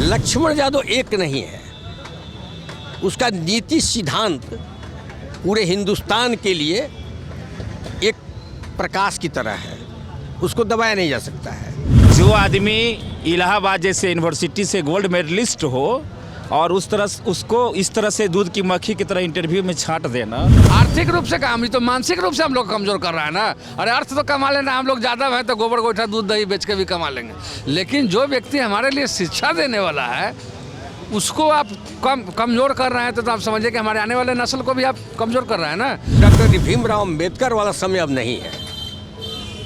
लक्ष्मण यादव एक नहीं है, उसका नीति सिद्धांत पूरे हिंदुस्तान के लिए एक प्रकाश की तरह है, उसको दबाया नहीं जा सकता है। जो आदमी इलाहाबाद जैसे यूनिवर्सिटी से गोल्ड मेडलिस्ट हो और उसको इस तरह से दूध की मक्खी की तरह इंटरव्यू में छांट देना, आर्थिक रूप से काम, तो मानसिक रूप से हम लोग कमजोर कर रहा है ना। अरे अर्थ तो कमा लेना, हम लोग ज़्यादा हैं तो गोबर गोईठा दूध दही बेच के भी कमा लेंगे, लेकिन जो व्यक्ति हमारे लिए शिक्षा देने वाला है उसको आप कमजोर कर रहे हैं तो आप समझिए कि हमारे आने वाले नस्ल को भी आप कमजोर कर रहे हैं ना। डॉक्टर भीमराव अम्बेडकर वाला समय अब नहीं है।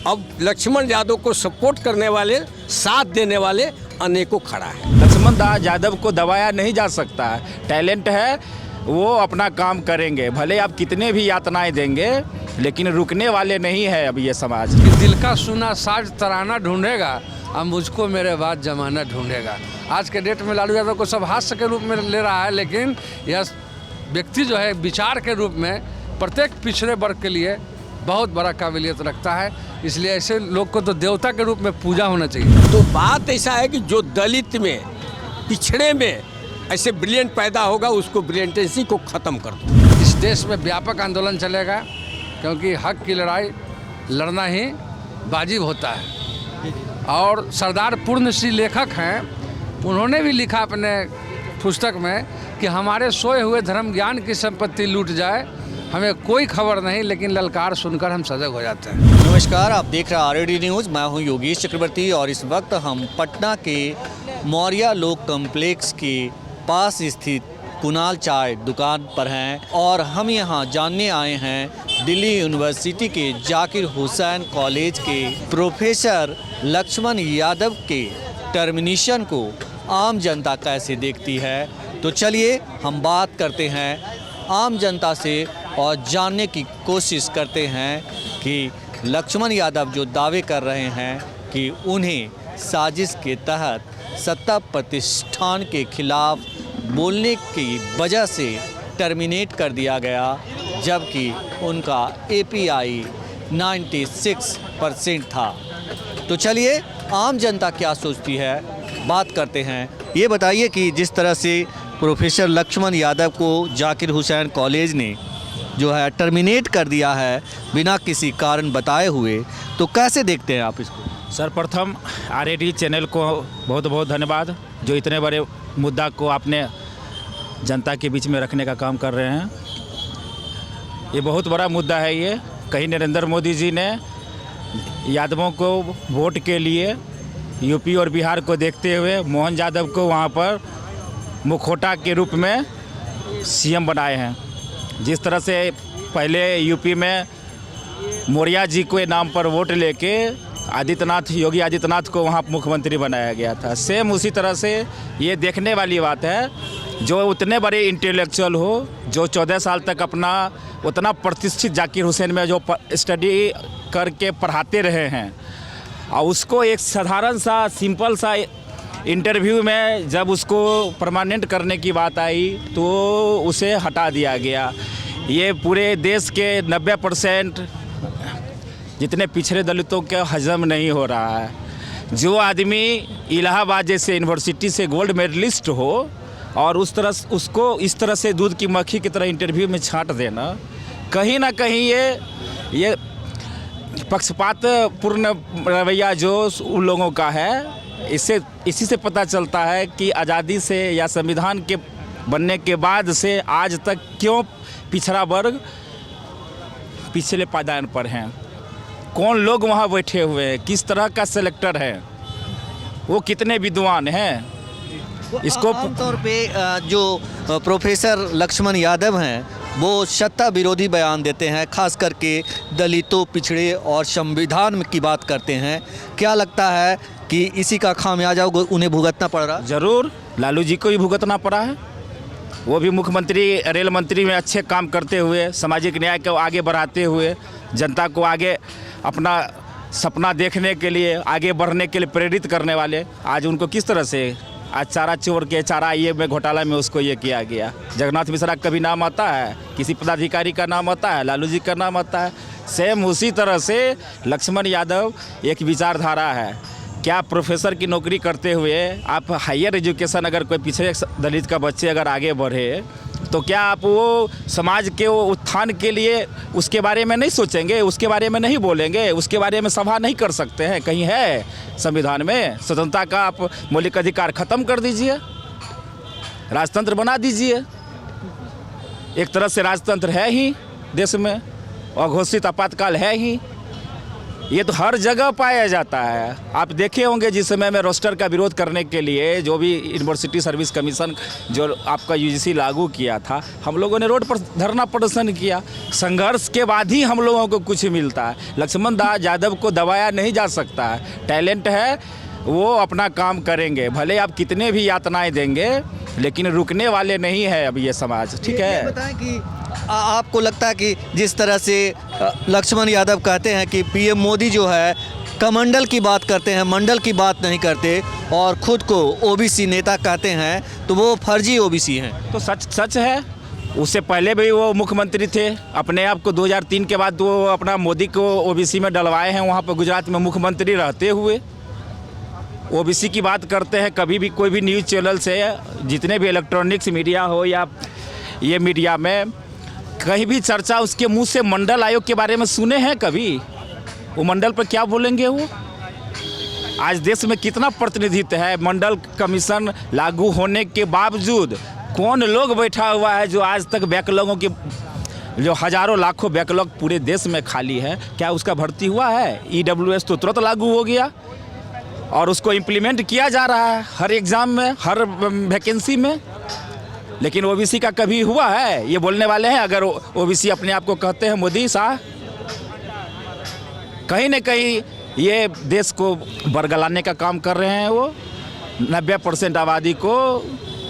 अब लक्ष्मण यादव को सपोर्ट करने वाले, साथ देने वाले अनेकों खड़ा है। लक्ष्मण दास यादव को दबाया नहीं जा सकता है, टैलेंट है, वो अपना काम करेंगे, भले आप कितने भी यातनाएं देंगे लेकिन रुकने वाले नहीं है अब ये समाज। दिल का सुना साज तराना ढूंढेगा, अब मुझको मेरे बाद जमाना ढूंढेगा। आज के डेट में लालू यादव को सब हास्य के रूप में ले रहा है, लेकिन यह व्यक्ति जो है विचार के रूप में प्रत्येक पिछड़े वर्ग के लिए बहुत बड़ा काबिलियत रखता है, इसलिए ऐसे लोग को तो देवता के रूप में पूजा होना चाहिए। तो बात ऐसा है कि जो दलित में, पिछड़े में ऐसे ब्रिलियंट पैदा होगा, उसको ब्रिलियंटेंसी को ख़त्म कर दो। इस देश में व्यापक आंदोलन चलेगा, क्योंकि हक की लड़ाई लड़ना ही वाजिब होता है। और सरदार पूर्ण सिंह लेखक हैं, उन्होंने भी लिखा अपने पुस्तक में कि हमारे सोए हुए धर्म ज्ञान की संपत्ति लूट जाए, हमें कोई खबर नहीं, लेकिन ललकार सुनकर हम सजग हो जाते हैं। नमस्कार, आप देख रहे हैं आरडी न्यूज़। मैं हूं योगेश चक्रवर्ती और इस वक्त हम पटना के मौर्या लोक कॉम्प्लेक्स के पास स्थित कुणाल चाय दुकान पर हैं और हम यहां जानने आए हैं दिल्ली यूनिवर्सिटी के जाकिर हुसैन कॉलेज के प्रोफेसर लक्ष्मण यादव के टर्मिनेशन को आम जनता कैसे देखती है। तो चलिए हम बात करते हैं आम जनता से और जानने की कोशिश करते हैं कि लक्ष्मण यादव जो दावे कर रहे हैं कि उन्हें साजिश के तहत सत्ता प्रतिष्ठान के खिलाफ बोलने की वजह से टर्मिनेट कर दिया गया, जबकि उनका API 96% था। तो चलिए आम जनता क्या सोचती है, बात करते हैं। ये बताइए कि जिस तरह से प्रोफेसर लक्ष्मण यादव को जाकिर हुसैन कॉलेज ने जो है टर्मिनेट कर दिया है बिना किसी कारण बताए हुए, तो कैसे देखते हैं आप इसको? सर्वप्रथम RAD चैनल को बहुत बहुत धन्यवाद, जो इतने बड़े मुद्दा को आपने जनता के बीच में रखने का काम कर रहे हैं। ये बहुत बड़ा मुद्दा है। ये कहीं नरेंद्र मोदी जी ने यादवों को वोट के लिए यूपी और बिहार को देखते हुए मोहन यादव को वहाँ पर मुखौटा के रूप में CM बनाए हैं। जिस तरह से पहले यूपी में मौर्या जी के नाम पर वोट लेके योगी आदित्यनाथ को वहाँ मुख्यमंत्री बनाया गया था, सेम उसी तरह से ये देखने वाली बात है। जो उतने बड़े इंटेलेक्चुअल हो, जो 14 साल तक अपना उतना प्रतिष्ठित जाकिर हुसैन में जो स्टडी करके पढ़ाते रहे हैं, और उसको एक साधारण सा सिंपल सा इंटरव्यू में जब उसको परमानेंट करने की बात आई तो उसे हटा दिया गया। ये पूरे देश के 90% जितने पिछड़े दलितों के हजम नहीं हो रहा है। जो आदमी इलाहाबाद जैसे यूनिवर्सिटी से गोल्ड मेडलिस्ट हो और उसको इस तरह से दूध की मक्खी की तरह इंटरव्यू में छांट देना, कहीं ना कहीं ये पक्षपात पूर्ण रवैया जो उन लोगों का है, इसी से पता चलता है कि आज़ादी से या संविधान के बनने के बाद से आज तक क्यों पिछड़ा वर्ग पिछले पायदान पर हैं। कौन लोग वहाँ बैठे हुए हैं, किस तरह का सेलेक्टर है, वो कितने विद्वान हैं। इसको आमतौर पे जो प्रोफेसर लक्ष्मण यादव हैं वो सत्ता विरोधी बयान देते हैं, खास करके दलितों, पिछड़े और संविधान की बात करते हैं। क्या लगता है कि इसी का खामियाजा उन्हें भुगतना पड़ रहा? ज़रूर, लालू जी को भी भुगतना पड़ा है। वो भी मुख्यमंत्री, रेल मंत्री में अच्छे काम करते हुए, सामाजिक न्याय को आगे बढ़ाते हुए, जनता को आगे अपना सपना देखने के लिए, आगे बढ़ने के लिए प्रेरित करने वाले, आज उनको किस तरह से आज चारा चोर के चारा ये में घोटाला में उसको ये किया गया। जगन्नाथ मिश्रा का भी नाम आता है, किसी पदाधिकारी का नाम आता है, लालू जी का नाम आता है। सेम उसी तरह से लक्ष्मण यादव एक विचारधारा है क्या प्रोफेसर की नौकरी करते हुए आप हायर एजुकेशन अगर कोई पिछड़े दलित का बच्चे अगर आगे बढ़े तो क्या आप वो समाज के वो उत्थान के लिए उसके बारे में नहीं सोचेंगे, उसके बारे में नहीं बोलेंगे, उसके बारे में सभा नहीं कर सकते हैं? कहीं है संविधान में? स्वतंत्रता का आप मौलिक अधिकार ख़त्म कर दीजिए, राजतंत्र बना दीजिए। एक तरह से राजतंत्र है ही देश में, अघोषित आपातकाल है ही, ये तो हर जगह पाया जाता है। आप देखे होंगे जिस समय में रोस्टर का विरोध करने के लिए जो भी यूनिवर्सिटी सर्विस कमीशन जो आपका यूजीसी लागू किया था, हम लोगों ने रोड पर धरना प्रदर्शन किया। संघर्ष के बाद ही हम लोगों को कुछ मिलता है। लक्ष्मण दास यादव को दबाया नहीं जा सकता है, टैलेंट है, वो अपना काम करेंगे, भले आप कितने भी यातनाएं देंगे, लेकिन रुकने वाले नहीं है अब ये समाज। ठीक है, ये बताएं कि आपको लगता है कि जिस तरह से लक्ष्मण यादव कहते हैं कि पीएम मोदी जो है कमंडल की बात करते हैं, मंडल की बात नहीं करते, और खुद को ओबीसी नेता कहते हैं, तो वो फर्जी ओबीसी हैं? तो सच है। उससे पहले भी वो मुख्यमंत्री थे, अपने आप को 2003 के बाद वो अपना मोदी को ओबीसी में डलवाए हैं, वहाँ पर गुजरात में मुख्यमंत्री रहते हुए। ओबीसी की बात करते हैं, कभी भी कोई भी न्यूज़ चैनल से, जितने भी इलेक्ट्रॉनिक्स मीडिया हो या ये मीडिया में, कहीं भी चर्चा उसके मुंह से मंडल आयोग के बारे में सुने हैं कभी? वो मंडल पर क्या बोलेंगे वो? आज देश में कितना प्रतिनिधित्व है, मंडल कमीशन लागू होने के बावजूद कौन लोग बैठा हुआ है जो आज तक बैकलॉगों के जो हज़ारों लाखों बैकलॉग पूरे देश में खाली है, क्या उसका भर्ती हुआ है? ईडब्ल्यूएस तो तुरंत लागू हो गया और उसको इम्प्लीमेंट किया जा रहा है हर एग्ज़ाम में, हर वैकेंसी में, लेकिन ओबीसी का कभी हुआ है? ये बोलने वाले हैं अगर ओबीसी अपने आप को कहते हैं मोदी शाह, कहीं न कहीं ये देश को बरगलाने का काम कर रहे हैं। वो 90% आबादी को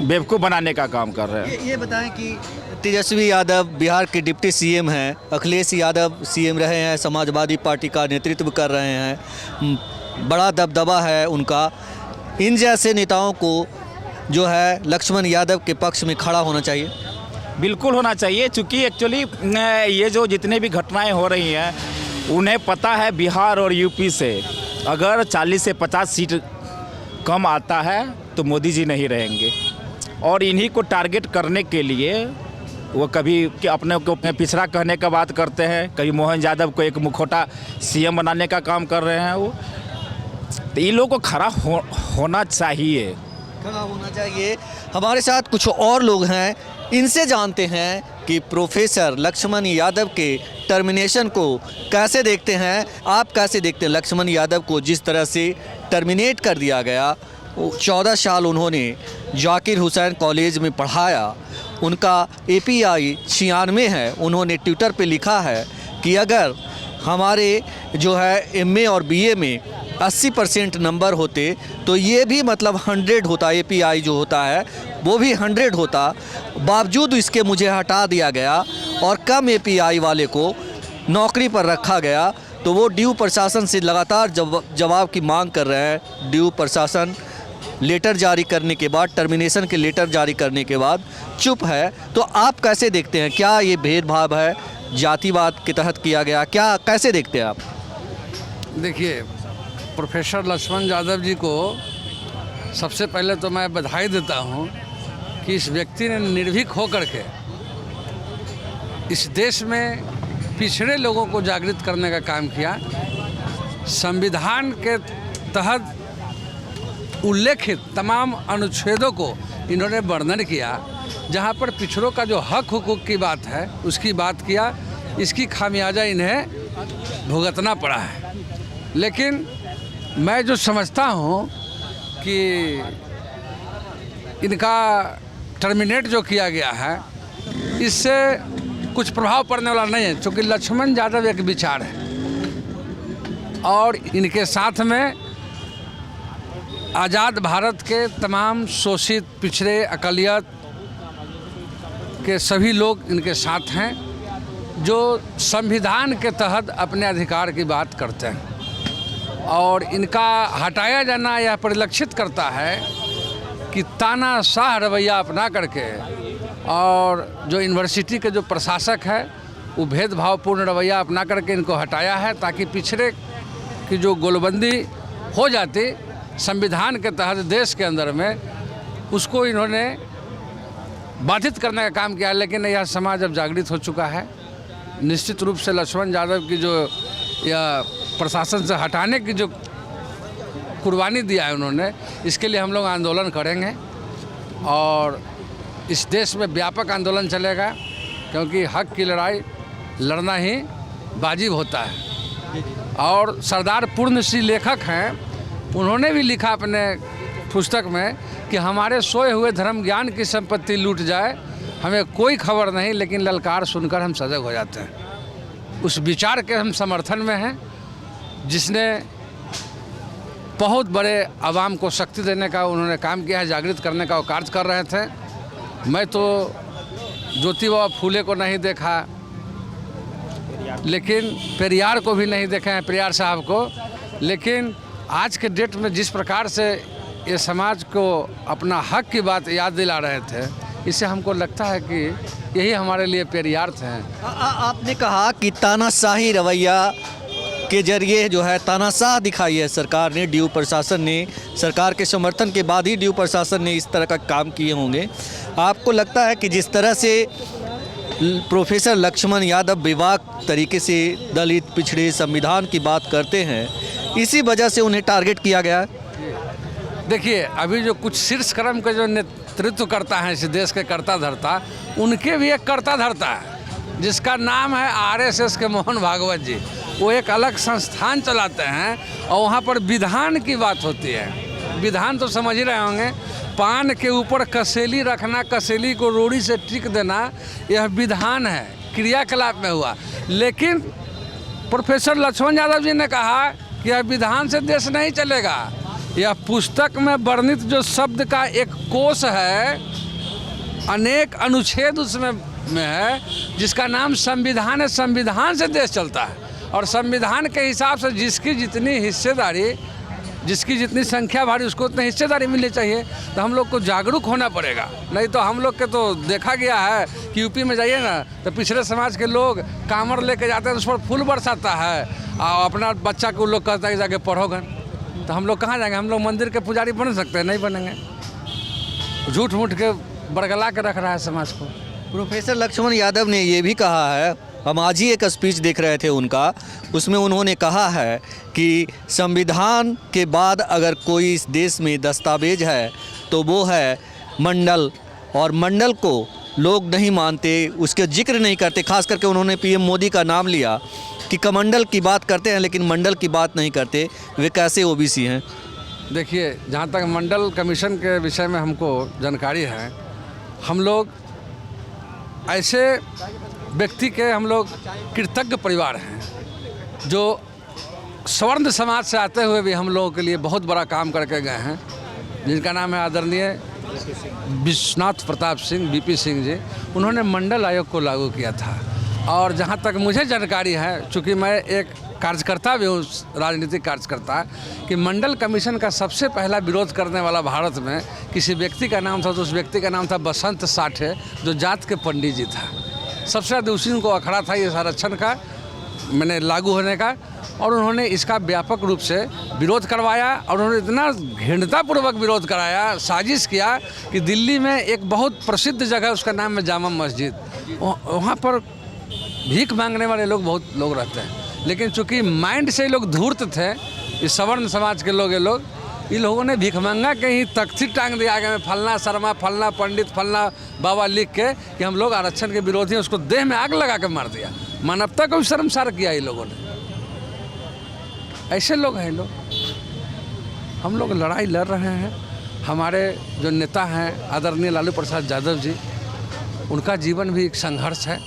बेवकूफ़ बनाने का काम कर रहे हैं। ये बताएं कि तेजस्वी यादव बिहार के डिप्टी सीएम हैं, अखिलेश यादव सीएम रहे हैं, समाजवादी पार्टी का नेतृत्व कर रहे हैं, बड़ा दबदबा है उनका। इन जैसे नेताओं को जो है लक्ष्मण यादव के पक्ष में खड़ा होना चाहिए। बिल्कुल होना चाहिए, चूँकि एक्चुअली ये जो जितने भी घटनाएं हो रही हैं, उन्हें पता है बिहार और यूपी से अगर 40 से 50 सीट कम आता है तो मोदी जी नहीं रहेंगे, और इन्हीं को टारगेट करने के लिए वो कभी कि अपने को पिछड़ा कहने का बात करते हैं, कभी मोहन यादव को एक मुखौटा सीएम बनाने का काम कर रहे हैं वो। तो इन लोगों को खड़ा होना चाहिए। खड़ा होना चाहिए। हमारे साथ कुछ और लोग हैं, इनसे जानते हैं कि प्रोफेसर लक्ष्मण यादव के टर्मिनेशन को कैसे देखते हैं। आप कैसे देखते हैं लक्ष्मण यादव को, जिस तरह से टर्मिनेट कर दिया गया? 14 साल उन्होंने जाकिर हुसैन कॉलेज में पढ़ाया, उनका API 96 है। उन्होंने ट्विटर पे लिखा है कि अगर हमारे जो है MA और BA में 80% नंबर होते तो ये भी मतलब 100 होता, API जो होता है वो भी 100 होता, बावजूद इसके मुझे हटा दिया गया और कम API वाले को नौकरी पर रखा गया। तो वो ड्यू प्रशासन से लगातार जवाब की मांग कर रहे हैं। ड्यू प्रशासन लेटर जारी करने के बाद, टर्मिनेशन के लेटर जारी करने के बाद चुप है। तो आप कैसे देखते हैं, क्या ये भेदभाव है, जातिवाद के तहत किया गया, क्या कैसे देखते हैं आप? देखिए, प्रोफेसर लक्ष्मण यादव जी को सबसे पहले तो मैं बधाई देता हूं कि इस व्यक्ति ने निर्भीक होकर के इस देश में पिछड़े लोगों को जागृत करने का काम किया। संविधान के तहत उल्लेखित तमाम अनुच्छेदों को इन्होंने वर्णन किया, जहां पर पिछड़ों का जो हक हुकूक की बात है उसकी बात किया। इसकी खामियाजा इन्हें भुगतना पड़ा है। लेकिन मैं जो समझता हूं कि इनका टर्मिनेट जो किया गया है इससे कुछ प्रभाव पड़ने वाला नहीं है, क्योंकि लक्ष्मण यादव एक विचार है और इनके साथ में आज़ाद भारत के तमाम शोषित, पिछड़े, अक़लियत के सभी लोग इनके साथ हैं जो संविधान के तहत अपने अधिकार की बात करते हैं। और इनका हटाया जाना यह परिलक्षित करता है कि तानाशाह रवैया अपना करके और जो यूनिवर्सिटी के जो प्रशासक है वो भेदभावपूर्ण रवैया अपना करके इनको हटाया है, ताकि पिछड़े की जो गोलबंदी हो जाती संविधान के तहत देश के अंदर में, उसको इन्होंने बाधित करने का काम किया। लेकिन यह समाज अब जागृत हो चुका है। निश्चित रूप से लक्ष्मण यादव की जो यह प्रशासन से हटाने की जो कुर्बानी दिया है उन्होंने, इसके लिए हम लोग आंदोलन करेंगे और इस देश में व्यापक आंदोलन चलेगा, क्योंकि हक की लड़ाई लड़ना ही वाजिब होता है। और सरदार पूर्ण श्री लेखक हैं, उन्होंने भी लिखा अपने पुस्तक में कि हमारे सोए हुए धर्म ज्ञान की संपत्ति लूट जाए, हमें कोई खबर नहीं, लेकिन ललकार सुनकर हम सजग हो जाते हैं। उस विचार के हम समर्थन में हैं, जिसने बहुत बड़े आवाम को शक्ति देने का उन्होंने काम किया है, जागृत करने का वो कार्य कर रहे थे। मैं तो ज्योतिबा फूले को नहीं देखा, लेकिन पेरियार को भी नहीं देखे हैं, पेरियार साहब को। लेकिन आज के डेट में जिस प्रकार से ये समाज को अपना हक की बात याद दिला रहे थे, इससे हमको लगता है कि यही हमारे लिए पेरियार थे। आपने कहा कि तानाशाही रवैया के जरिए जो है तानाशाह दिखाई है सरकार ने, ड्यू प्रशासन ने, सरकार के समर्थन के बाद ही ड्यू प्रशासन ने इस तरह का काम किए होंगे। आपको लगता है कि जिस तरह से प्रोफेसर लक्ष्मण यादव बेबाक तरीके से दलित पिछड़े संविधान की बात करते हैं, इसी वजह से उन्हें टारगेट किया गया है? देखिए, अभी जो कुछ शीर्ष क्रम के जो नेतृत्व करता है इस देश के कर्ता धर्ता, उनके भी एक कर्ता धर्ता है जिसका नाम है आरएसएस के मोहन भागवत जी। वो एक अलग संस्थान चलाते हैं और वहाँ पर विधान की बात होती है। विधान तो समझ ही रहे होंगे, पान के ऊपर कसेली रखना, कसेली को रोड़ी से टिक देना, यह विधान है, क्रियाकलाप में हुआ। लेकिन प्रोफेसर लक्ष्मण यादव जी ने कहा कि यह विधान से देश नहीं चलेगा। यह पुस्तक में वर्णित जो शब्द का एक कोश है, अनेक अनुच्छेद उसमें है, जिसका नाम संविधान है। संविधान से देश चलता है और संविधान के हिसाब से जिसकी जितनी हिस्सेदारी, जिसकी जितनी संख्या भारी, उसको उतनी हिस्सेदारी मिलनी चाहिए। तो हम लोग को जागरूक होना पड़ेगा, नहीं तो हम लोग के तो देखा गया है कि यूपी में जाइए ना तो पिछड़े समाज के लोग कामर लेके जाते हैं, उस पर फूल बरसाता है और अपना बच्चा को लोग कहता है कि जाके पढ़ोगे। तो हम लोग कहाँ जाएंगे? हम लोग मंदिर के पुजारी बन सकते हैं? नहीं बनेंगे। झूठ मूठ के बरगला के रख रहा है समाज को। प्रोफेसर लक्ष्मण यादव ने ये भी कहा है, हम आज ही एक स्पीच देख रहे थे उनका, उसमें उन्होंने कहा है कि संविधान के बाद अगर कोई इस देश में दस्तावेज है तो वो है मंडल, और मंडल को लोग नहीं मानते, उसके जिक्र नहीं करते। खास करके उन्होंने पीएम मोदी का नाम लिया कि कमंडल की बात करते हैं लेकिन मंडल की बात नहीं करते। वे कैसे ओबीसी हैं? देखिए, जहाँ तक मंडल कमीशन के विषय में हमको जानकारी है, हम लोग ऐसे व्यक्ति के हम लोग कृतज्ञ परिवार हैं, जो स्वर्ण समाज से आते हुए भी हम लोगों के लिए बहुत बड़ा काम करके गए हैं, जिनका नाम है आदरणीय विश्वनाथ प्रताप सिंह, बीपी सिंह जी। उन्होंने मंडल आयोग को लागू किया था। और जहाँ तक मुझे जानकारी है, चूँकि मैं एक कार्यकर्ता भी हूँ, राजनीतिक कार्यकर्ता, कि मंडल कमीशन का सबसे पहला विरोध करने वाला भारत में किसी व्यक्ति का नाम था, तो उस व्यक्ति का नाम था बसंत साठे, जो जात के पंडित जी था। सबसे ज़्यादा उसी को अखड़ा था ये संरक्षण का, मैंने लागू होने का, और उन्होंने इसका व्यापक रूप से विरोध करवाया। और उन्होंने इतना घृणतापूर्वक विरोध कराया, साजिश किया कि दिल्ली में एक बहुत प्रसिद्ध जगह, उसका नाम है जामा मस्जिद, वहाँ पर भीख मांगने वाले लोग बहुत लोग रहते हैं। लेकिन चूँकि माइंड से लोग धूर्त थे, इस सवर्ण समाज के लोग, इन लोगों ने भीख मांगा के ही तख्ती टांग दिया आगे में, फलना शर्मा, फलना पंडित, फलना बाबा लिख के कि हम लोग आरक्षण के विरोधी हैं। उसको देह में आग लगा के मार दिया। मानवता को भी शर्मसार किया इन लोगों ने। ऐसे लोग हैं लोग। हम लोग लड़ाई लड़ रहे हैं। हमारे जो नेता हैं आदरणीय लालू प्रसाद यादव जी, उनका जीवन भी एक संघर्ष है।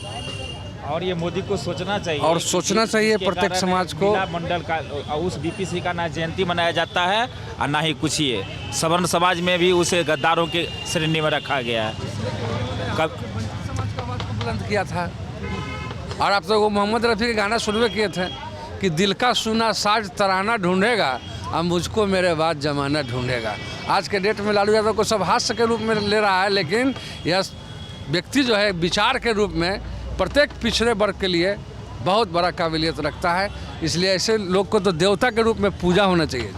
और ये मोदी को सोचना चाहिए, और सोचना चाहिए प्रत्येक समाज को। मंडल का उस बीपीसी का ना जयंती मनाया जाता है और ना ही कुछ ये सवर्ण समाज में भी उसे गद्दारों के श्रेणी में रखा गया है। कब बुलंद किया था। और आप तो वो मोहम्मद रफ़ी के गाना सुनवे किए थे कि दिल का सुना साज तराना ढूंढेगा, अब मुझको मेरे बाद जमाना ढूंढेगा। आज के डेट में लालू यादव को सब हास्य के रूप में ले रहा है, लेकिन यह व्यक्ति जो है विचार के रूप में प्रत्येक पिछड़े वर्ग के लिए बहुत बड़ा काबिलियत रखता है। इसलिए ऐसे लोग को तो देवता के रूप में पूजा होना चाहिए।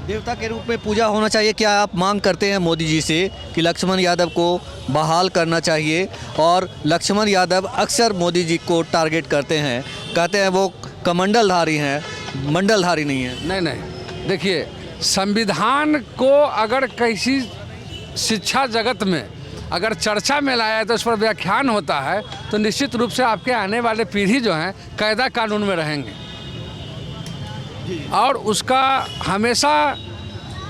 देवता के रूप में पूजा होना चाहिए। क्या आप मांग करते हैं मोदी जी से कि लक्ष्मण यादव को बहाल करना चाहिए? और लक्ष्मण यादव अक्सर मोदी जी को टारगेट करते हैं, कहते हैं वो कमंडलधारी हैं, मंडलधारी नहीं है। नहीं, देखिए, संविधान को अगर किसी शिक्षा जगत में अगर चर्चा में लाया है तो उस पर व्याख्यान होता है, तो निश्चित रूप से आपके आने वाले पीढ़ी जो हैं कायदा कानून में रहेंगे और उसका हमेशा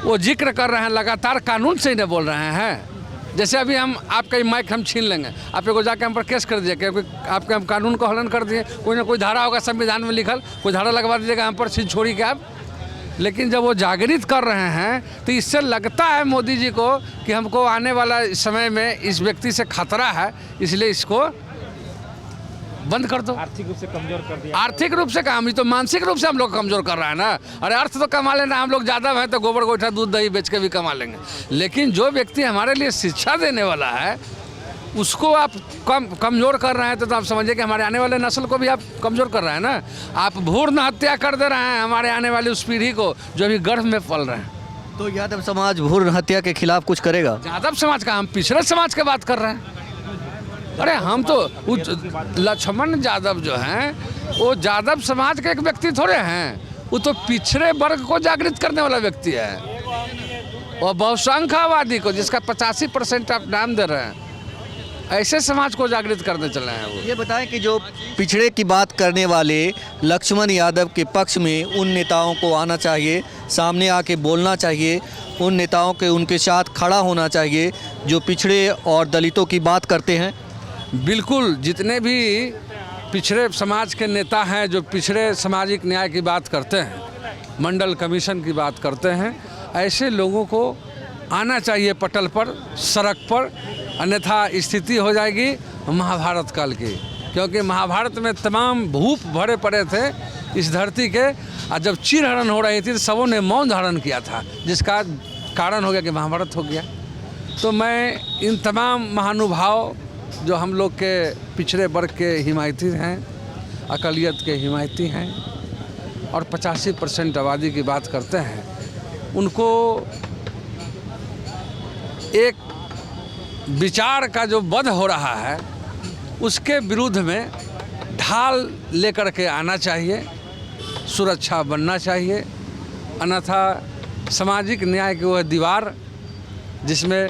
वो जिक्र कर रहे हैं, लगातार कानून से ही नहीं बोल रहे हैं। जैसे अभी हम आपका माइक हम छीन लेंगे, आप को जाकर हम पर केस कर दिए क्योंकि आपके हम कानून को हलन कर दिए, कोई ना कोई धारा होगा संविधान में लिखल, कोई धारा लगवा दीजिएगा हम पर चीज छोड़ी के आप। लेकिन जब वो जागृत कर रहे हैं तो इससे लगता है मोदी जी को कि हमको आने वाला समय में इस व्यक्ति से खतरा है, इसलिए इसको बंद कर दो। आर्थिक रूप से कमजोर कर दिया। आर्थिक रूप से काम, तो मानसिक रूप से हम लोग कमजोर कर रहा है ना। अरे अर्थ तो कमा लेना, हम लोग यादव हैं तो गोबर गोईठा दूध दही बेच के भी कमा लेंगे, लेकिन जो व्यक्ति हमारे लिए शिक्षा देने वाला है उसको आप कमज़ोर कर रहे हैं तो आप समझिए कि हमारे आने वाले नस्ल को भी आप कमज़ोर कर रहे हैं ना। आप भ्रूण हत्या कर दे रहे हैं हमारे आने वाली उस पीढ़ी को जो अभी गर्भ में पल रहे हैं। तो यादव समाज भ्रूण हत्या के खिलाफ कुछ करेगा? यादव समाज का, हम पिछड़े समाज की बात कर रहे हैं। अरे हम तो लक्ष्मण यादव जो हैं वो यादव समाज के एक व्यक्ति थोड़े हैं, वो तो पिछड़े वर्ग को जागृत करने वाला व्यक्ति है और बहुसंख्यवादी को, जिसका 85% आप नाम दे रहे हैं, ऐसे समाज को जागृत करने चले हैं वो। ये बताएं कि जो पिछड़े की बात करने वाले लक्ष्मण यादव के पक्ष में उन नेताओं को आना चाहिए, सामने आके बोलना चाहिए, उन नेताओं के उनके साथ खड़ा होना चाहिए जो पिछड़े और दलितों की बात करते हैं। बिल्कुल, जितने भी पिछड़े समाज के नेता हैं जो पिछड़े सामाजिक न्याय की बात करते हैं, मंडल कमीशन की बात करते हैं, ऐसे लोगों को आना चाहिए पटल पर, सड़क पर, अन्यथा स्थिति हो जाएगी महाभारत काल की। क्योंकि महाभारत में तमाम भूप भरे पड़े थे इस धरती के, और जब चीरहरण हो रही थी तो सबों ने मौन धारण किया था, जिसका कारण हो गया कि महाभारत हो गया। तो मैं इन तमाम महानुभाव जो हम लोग के पिछड़े वर्ग के हिमायती हैं, अकलियत के हिमायती हैं और 85% आबादी की बात करते हैं, उनको एक विचार का जो वध हो रहा है उसके विरुद्ध में ढाल लेकर के आना चाहिए, सुरक्षा बनना चाहिए, अन्यथा सामाजिक न्याय की वह दीवार जिसमें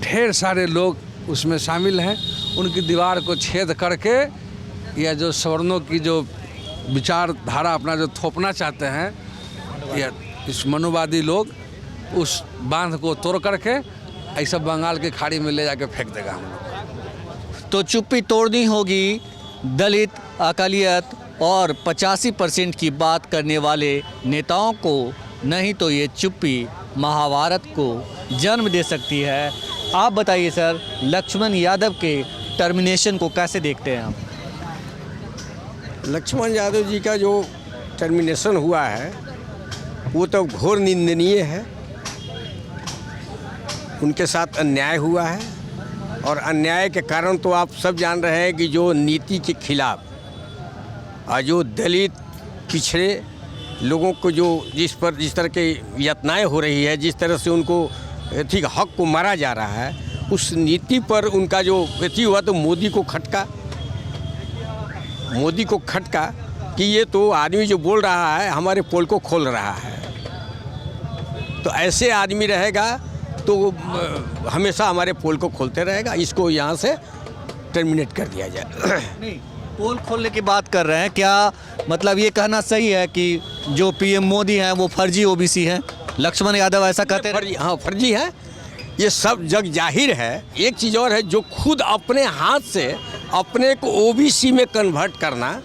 ढेर सारे लोग उसमें शामिल हैं, उनकी दीवार को छेद करके या जो सवर्णों की जो विचारधारा अपना जो थोपना चाहते हैं या इस मनुवादी लोग, उस बांध को तोड़ करके ऐसा बंगाल की खाड़ी में ले जाके फेंक देगा हम लोग। तो चुप्पी तोड़नी होगी दलित, अकालियत और 85% की बात करने वाले नेताओं को, नहीं तो ये चुप्पी महाभारत को जन्म दे सकती है। आप बताइए सर, लक्ष्मण यादव के टर्मिनेशन को कैसे देखते हैं आप? लक्ष्मण यादव जी का जो टर्मिनेशन हुआ है वो तो घोर निंदनीय है। उनके साथ अन्याय हुआ है और अन्याय के कारण तो आप सब जान रहे हैं कि जो नीति के खिलाफ और जो दलित पिछड़े लोगों को जो जिस तरह के यातनाएं हो रही है, जिस तरह से उनको ठीक हक को मारा जा रहा है, उस नीति पर उनका जो व्यक्ति हुआ तो मोदी को खटका कि ये तो आदमी जो बोल रहा है हमारे पोल को खोल रहा है। तो ऐसे आदमी रहेगा तो हमेशा हमारे पोल को खोलते रहेगा, इसको यहाँ से टर्मिनेट कर दिया जाए। नहीं, पोल खोलने की बात कर रहे हैं, क्या मतलब ये कहना सही है कि जो पीएम मोदी हैं वो फर्जी ओबीसी हैं? लक्ष्मण यादव ऐसा कहते हैं? हाँ, फर्जी है, ये सब जग जाहिर है। एक चीज़ और है, जो खुद अपने हाथ से अपने को ओबीसी में कन्वर्ट करना,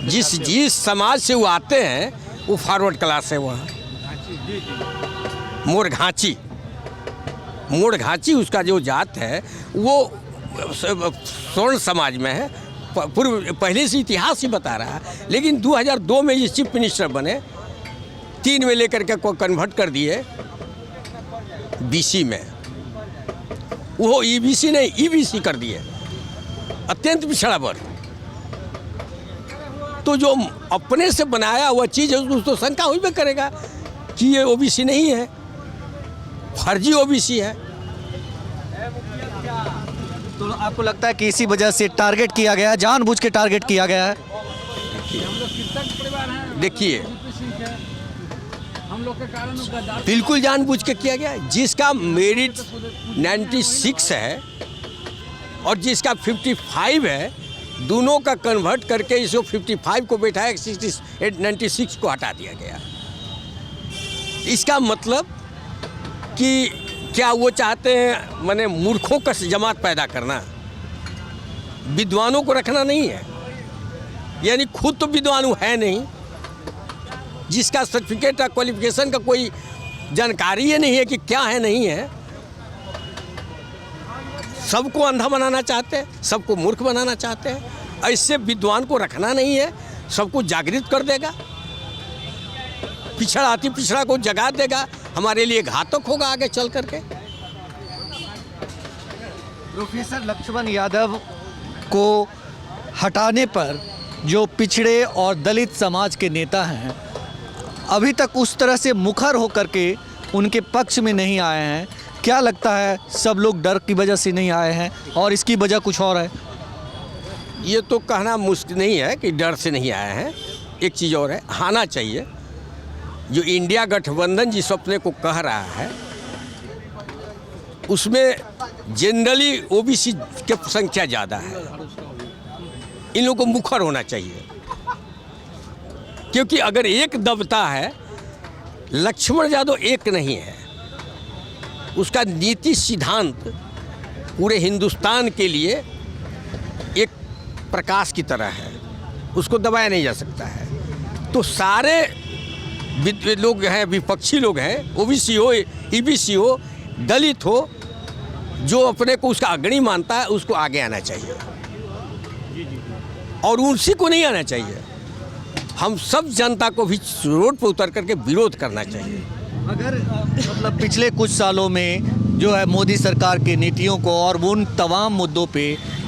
जिस समाज से वो आते हैं वो फॉरवर्ड क्लास है। वहाँ मोरघाची उसका जो जात है वो स्वर्ण समाज में है, पहले से इतिहास ही बता रहा है। लेकिन 2002 में ये चीफ मिनिस्टर बने, 3 में लेकर के को कन्वर्ट कर दिए बीसी में, वो ईबीसी नहीं ईबीसी कर दिए, अत्यंत पिछड़ा वर्ग। तो जो अपने से बनाया हुआ चीज़ है उसको तो शंका हुई भी करेगा कि ये ओबीसी नहीं है, फर्जी ओबीसी है। तो आपको लगता है कि इसी वजह से टारगेट किया गया है, जानबूझ के टारगेट किया गया है? देखिए, हम लोग के कारण बिल्कुल जानबूझ के किया गया है। जिसका मेरिट 96 है और जिसका 55 है, दोनों का कन्वर्ट करके इसको 55 को बैठाया, 96 को हटा दिया गया। इसका मतलब कि क्या वो चाहते हैं माने मूर्खों का जमात पैदा करना, विद्वानों को रखना नहीं है। यानी खुद तो विद्वान है नहीं, जिसका सर्टिफिकेट या क्वालिफिकेशन का कोई जानकारी ही नहीं है कि क्या है नहीं है, सबको अंधा बनाना चाहते हैं, सबको मूर्ख बनाना चाहते हैं। ऐसे विद्वान को रखना नहीं है, सबको जागृत कर देगा, पिछड़ा को जगा देगा, हमारे लिए घातक होगा आगे चल करके। प्रोफेसर लक्ष्मण यादव को हटाने पर जो पिछड़े और दलित समाज के नेता हैं अभी तक उस तरह से मुखर होकर के उनके पक्ष में नहीं आए हैं। क्या लगता है, सब लोग डर की वजह से नहीं आए हैं और इसकी वजह कुछ और है? ये तो कहना मुश्किल नहीं है कि डर से नहीं आए हैं। एक चीज़ और है, आना चाहिए। जो इंडिया गठबंधन जिस अपने को कह रहा है उसमें जनरली ओबीसी की संख्या ज़्यादा है। इन लोगों को मुखर होना चाहिए, क्योंकि अगर एक दबता है, लक्ष्मण यादव एक नहीं है, उसका नीति सिद्धांत पूरे हिंदुस्तान के लिए एक प्रकाश की तरह है, उसको दबाया नहीं जा सकता है। तो सारे लोग हैं, विपक्षी लोग हैं, ओबीसी हो, ईबीसी हो, दलित हो, जो अपने को उसका अग्रणी मानता है उसको आगे आना चाहिए और उसी को नहीं आना चाहिए। हम सब जनता को भी रोड पर उतर करके विरोध करना चाहिए। अगर मतलब पिछले कुछ सालों में जो है मोदी सरकार की नीतियों को और उन तमाम मुद्दों पे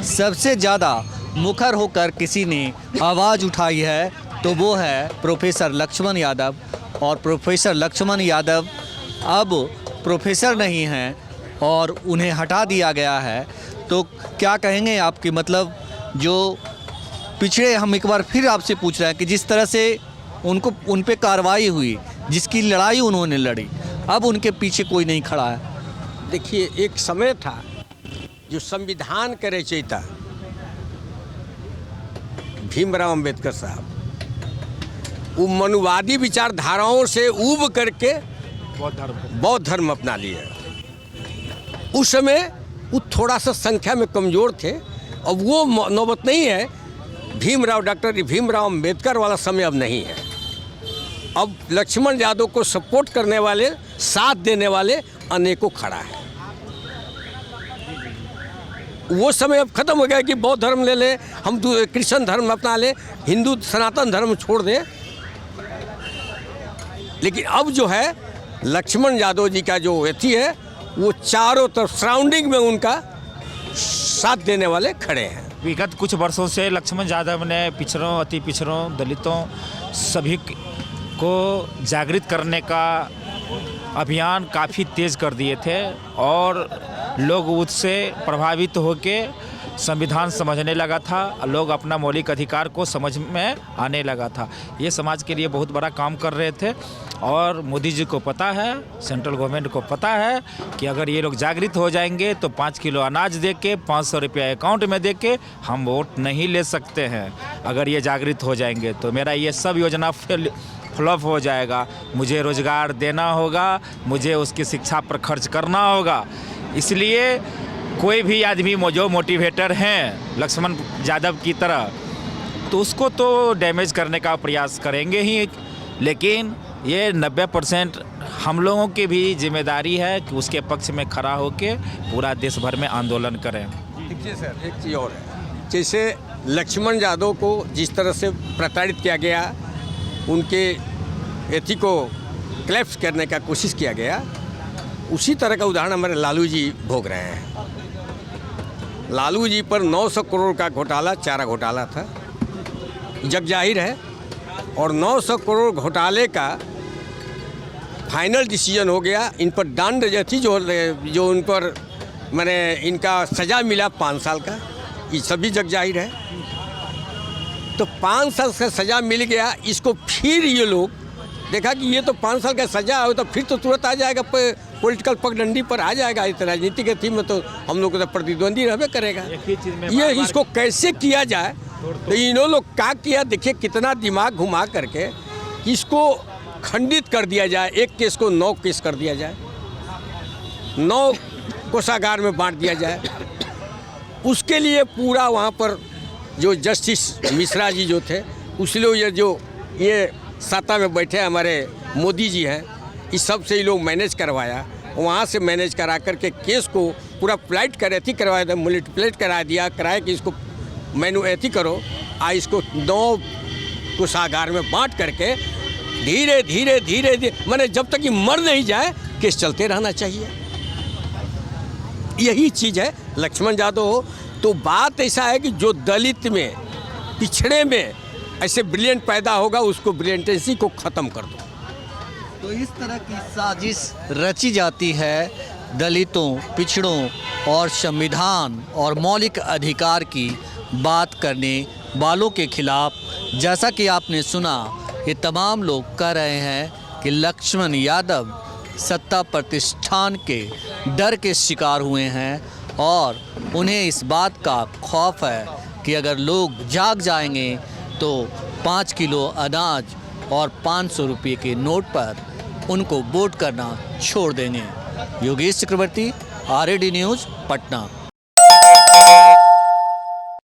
सबसे ज़्यादा मुखर होकर किसी ने आवाज़ उठाई है तो वो है प्रोफेसर लक्ष्मण यादव। और प्रोफेसर लक्ष्मण यादव अब प्रोफेसर नहीं हैं और उन्हें हटा दिया गया है। तो क्या कहेंगे आपकी, मतलब जो पिछड़े, हम एक बार फिर आपसे पूछ रहे हैं कि जिस तरह से उनको उन पे कार्रवाई हुई, जिसकी लड़ाई उन्होंने लड़ी, अब उनके पीछे कोई नहीं खड़ा है। देखिए, एक समय था जो संविधान के रचयिता भीमराव अंबेडकर साहब, वो मनुवादी विचारधाराओं से ऊब करके बौद्ध धर्म अपना लिए। उस समय वो थोड़ा सा संख्या में कमज़ोर थे। अब वो नौबत नहीं है, डॉक्टर भीमराव अंबेडकर वाला समय अब नहीं है। अब लक्ष्मण यादव को सपोर्ट करने वाले, साथ देने वाले अनेकों खड़ा है। वो समय अब ख़त्म हो गया कि बौद्ध धर्म ले ले, हम क्रिश्चन धर्म अपना ले, हिंदू सनातन धर्म छोड़ दे। लेकिन अब जो है लक्ष्मण यादव जी का जो अथी है, वो चारों तरफ सराउंडिंग में उनका साथ देने वाले खड़े हैं। विगत कुछ वर्षों से लक्ष्मण यादव ने पिछड़ों, अति पिछड़ों, दलितों सभी को जागृत करने का अभियान काफ़ी तेज़ कर दिए थे और लोग उससे प्रभावित होकर संविधान समझने लगा था, लोग अपना मौलिक अधिकार को समझ में आने लगा था। ये समाज के लिए बहुत बड़ा काम कर रहे थे और मोदी जी को पता है, सेंट्रल गवर्नमेंट को पता है कि अगर ये लोग जागृत हो जाएंगे तो 5 किलो अनाज दे के, 500 रुपया अकाउंट में दे के हम वोट नहीं ले सकते हैं। अगर ये जागृत हो जाएंगे तो मेरा ये सब योजना फ्लॉप हो जाएगा, मुझे रोज़गार देना होगा, मुझे उसकी शिक्षा पर खर्च करना होगा। इसलिए कोई भी आदमी जो मोटिवेटर हैं लक्ष्मण यादव की तरह, तो उसको तो डैमेज करने का प्रयास करेंगे ही, लेकिन ये 90% हम लोगों की भी जिम्मेदारी है कि उसके पक्ष में खड़ा होकर पूरा देश भर में आंदोलन करें। देखिए सर, एक चीज़ और है, जैसे लक्ष्मण यादव को जिस तरह से प्रताड़ित किया गया, उनके एथी को क्लैप्स करने का कोशिश किया गया, उसी तरह का उदाहरण हमारे लालू जी भोग रहे हैं। लालू जी पर 900 करोड़ का घोटाला, चारा घोटाला था। जग जाहिर है और 900 करोड़ घोटाले का फाइनल डिसीजन हो गया। इन पर दंड थी जो उन पर मैंने इनका सज़ा मिला 5 साल का, ये सभी जग जाहिर है। तो 5 साल का सज़ा मिल गया, इसको फिर ये लोग देखा कि ये तो 5 साल का सज़ा हो तो फिर तो तुरंत आ जाएगा, पॉलिटिकल पगडंडी पर आ जाएगा। इस राजनीति के थी में तो हम लोग को प्रतिद्वंदी रहबे करेगा। ये इसको कैसे किया जाए, तो इन्होंने लोग क्या किया देखिए, कितना दिमाग घुमा करके इसको खंडित कर दिया जाए। एक केस को 9 केस कर दिया जाए, 9 कोषागार में बांट दिया जाए। उसके लिए पूरा वहाँ पर जो जस्टिस मिश्रा जी जो थे, उसलिए ये सत्ता में बैठे हमारे मोदी जी हैं, इस सब से ये लोग मैनेज करवाया। वहाँ से मैनेज करा करके केस को पूरा प्लाइट करवाया था, मल्टीप्लेट कराया कि इसको मैनू ऐथी करो, इसको 9 कोषागार में बांट करके धीरे धीरे मैंने जब तक ये मर नहीं जाए केस चलते रहना चाहिए। यही चीज़ है। लक्ष्मण यादव हो तो बात ऐसा है कि जो दलित में पिछड़े में ऐसे ब्रिलियंट पैदा होगा, उसको ब्रिलियंटेंसी को ख़त्म कर दो। तो इस तरह की साजिश रची जाती है दलितों, पिछड़ों और संविधान और मौलिक अधिकार की बात करने वालों के खिलाफ। जैसा कि आपने सुना, ये तमाम लोग कह रहे हैं कि लक्ष्मण यादव सत्ता प्रतिष्ठान के डर के शिकार हुए हैं और उन्हें इस बात का खौफ है कि अगर लोग जाग जाएंगे तो 5 किलो अनाज और 500 रुपये के नोट पर उनको वोट करना छोड़ देंगे। योगेश चक्रवर्ती, RAD न्यूज़, पटना।